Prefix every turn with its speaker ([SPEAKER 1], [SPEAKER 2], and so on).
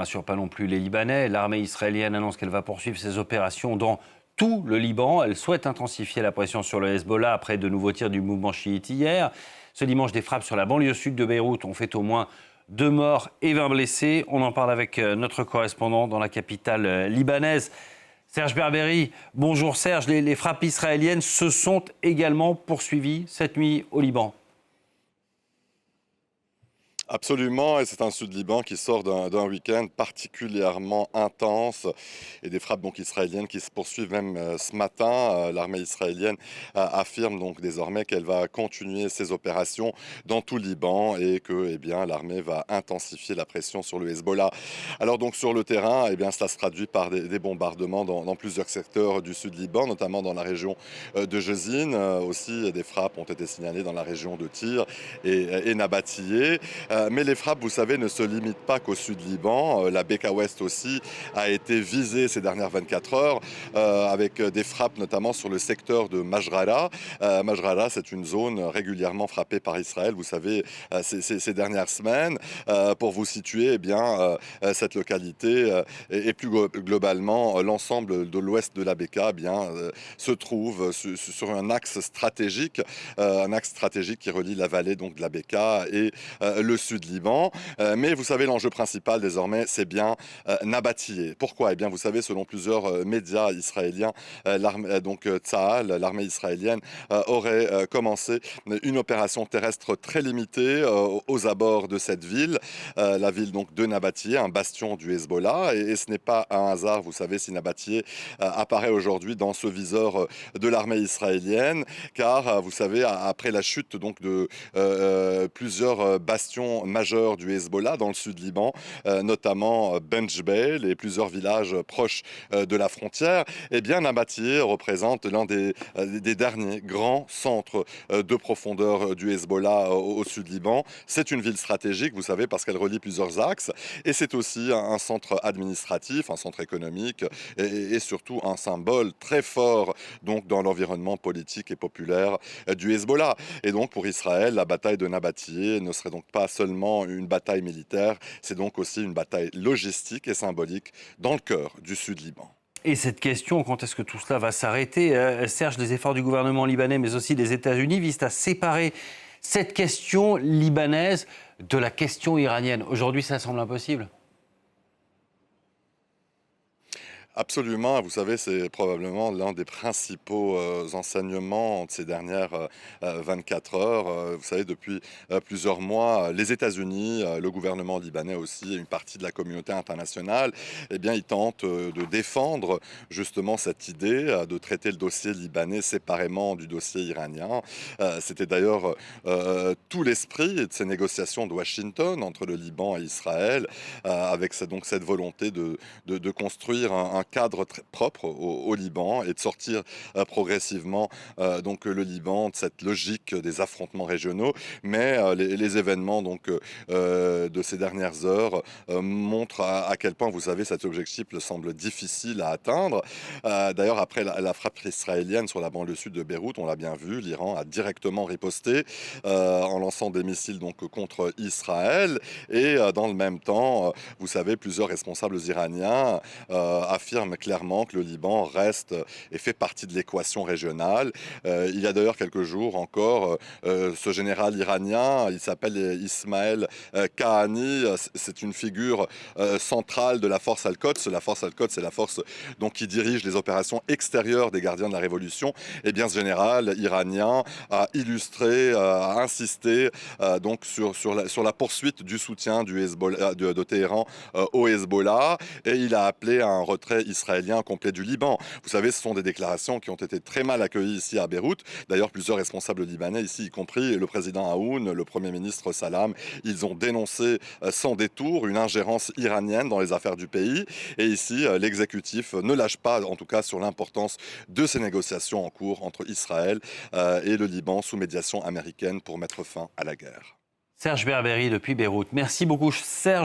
[SPEAKER 1] rassure pas non plus les Libanais. L'armée israélienne annonce qu'elle va poursuivre ses opérations dans tout le Liban. Elle souhaite intensifier la pression sur le Hezbollah après de nouveaux tirs du mouvement chiite hier. Ce dimanche, des frappes sur la banlieue sud de Beyrouth ont fait au moins 2 morts et 20 blessés. On en parle avec notre correspondant dans la capitale libanaise, Serge Berberi. Bonjour Serge, les frappes israéliennes se sont également poursuivies cette nuit au Liban.
[SPEAKER 2] Absolument, et c'est un Sud-Liban qui sort d'un week-end particulièrement intense et des frappes donc israéliennes qui se poursuivent même ce matin. L'armée israélienne affirme donc désormais qu'elle va continuer ses opérations dans tout le Liban et que l'armée va intensifier la pression sur le Hezbollah. Alors donc sur le terrain, cela se traduit par des bombardements dans plusieurs secteurs du Sud-Liban, notamment dans la région de Jezine. Aussi, des frappes ont été signalées dans la région de Tyr et Nabatillé. Mais les frappes, vous savez, ne se limitent pas qu'au sud-Liban. La Beka Ouest aussi a été visée ces dernières 24 heures avec des frappes notamment sur le secteur de Majrala. Majrala, c'est une zone régulièrement frappée par Israël, vous savez, ces dernières semaines. Pour vous situer, cette localité et plus globalement l'ensemble de l'ouest de la Beka se trouve sur un axe stratégique qui relie la vallée donc, de la Beka et le Sud-Liban. Mais vous savez, l'enjeu principal désormais, c'est bien Nabatillé. Pourquoi ? Vous savez, selon plusieurs médias israéliens, Tsahal, l'armée israélienne, aurait commencé une opération terrestre très limitée aux abords de cette ville, la ville donc de Nabatillé, un bastion du Hezbollah. Et ce n'est pas un hasard, vous savez, si Nabatillé apparaît aujourd'hui dans ce viseur de l'armée israélienne, car vous savez, après la chute donc de plusieurs bastions majeurs du Hezbollah dans le sud-Liban, notamment Benjbel et plusieurs villages proches de la frontière, Nabatillé représente l'un des derniers grands centres de profondeur du Hezbollah au sud-Liban. C'est une ville stratégique, vous savez, parce qu'elle relie plusieurs axes, et c'est aussi un centre administratif, un centre économique, et surtout un symbole très fort donc, dans l'environnement politique et populaire du Hezbollah. Et donc pour Israël, la bataille de Nabatillé ne serait donc pas seulement une bataille militaire, c'est donc aussi une bataille logistique et symbolique dans le cœur du Sud-Liban.
[SPEAKER 1] Et cette question, quand est-ce que tout cela va s'arrêter ? Serge, les efforts du gouvernement libanais, mais aussi des États-Unis, visent à séparer cette question libanaise de la question iranienne. Aujourd'hui, ça semble impossible.
[SPEAKER 2] Absolument, vous savez, c'est probablement l'un des principaux enseignements de ces dernières 24 heures. Vous savez, depuis plusieurs mois, les États-Unis, le gouvernement libanais aussi, et une partie de la communauté internationale, ils tentent de défendre justement cette idée de traiter le dossier libanais séparément du dossier iranien. C'était d'ailleurs tout l'esprit de ces négociations de Washington entre le Liban et Israël, avec cette volonté de construire un cadre très propre au Liban et de sortir progressivement donc le Liban de cette logique des affrontements régionaux. Mais les événements donc de ces dernières heures montrent à quel point, vous savez, cet objectif semble difficile à atteindre. D'ailleurs, après la frappe israélienne sur la banlieue sud de Beyrouth, on l'a bien vu, l'Iran a directement riposté en lançant des missiles donc contre Israël. Et dans le même temps, vous savez, plusieurs responsables iraniens affirment clairement que le Liban reste et fait partie de l'équation régionale. Il y a d'ailleurs quelques jours encore, ce général iranien, il s'appelle Ismaël Kahani, c'est une figure centrale de la force Al-Quds. La force Al-Quds, c'est la force donc, qui dirige les opérations extérieures des gardiens de la Révolution. Ce général iranien a illustré, a insisté donc sur la poursuite du soutien du Hezbollah, de Téhéran au Hezbollah, et il a appelé à un retrait israélien complet du Liban. Vous savez, ce sont des déclarations qui ont été très mal accueillies ici à Beyrouth. D'ailleurs, plusieurs responsables libanais ici, y compris le président Aoun, le premier ministre Salam, ils ont dénoncé sans détour une ingérence iranienne dans les affaires du pays. Et ici, l'exécutif ne lâche pas, en tout cas, sur l'importance de ces négociations en cours entre Israël et le Liban sous médiation américaine pour mettre fin à la guerre.
[SPEAKER 1] Serge Berberi depuis Beyrouth. Merci beaucoup, Serge.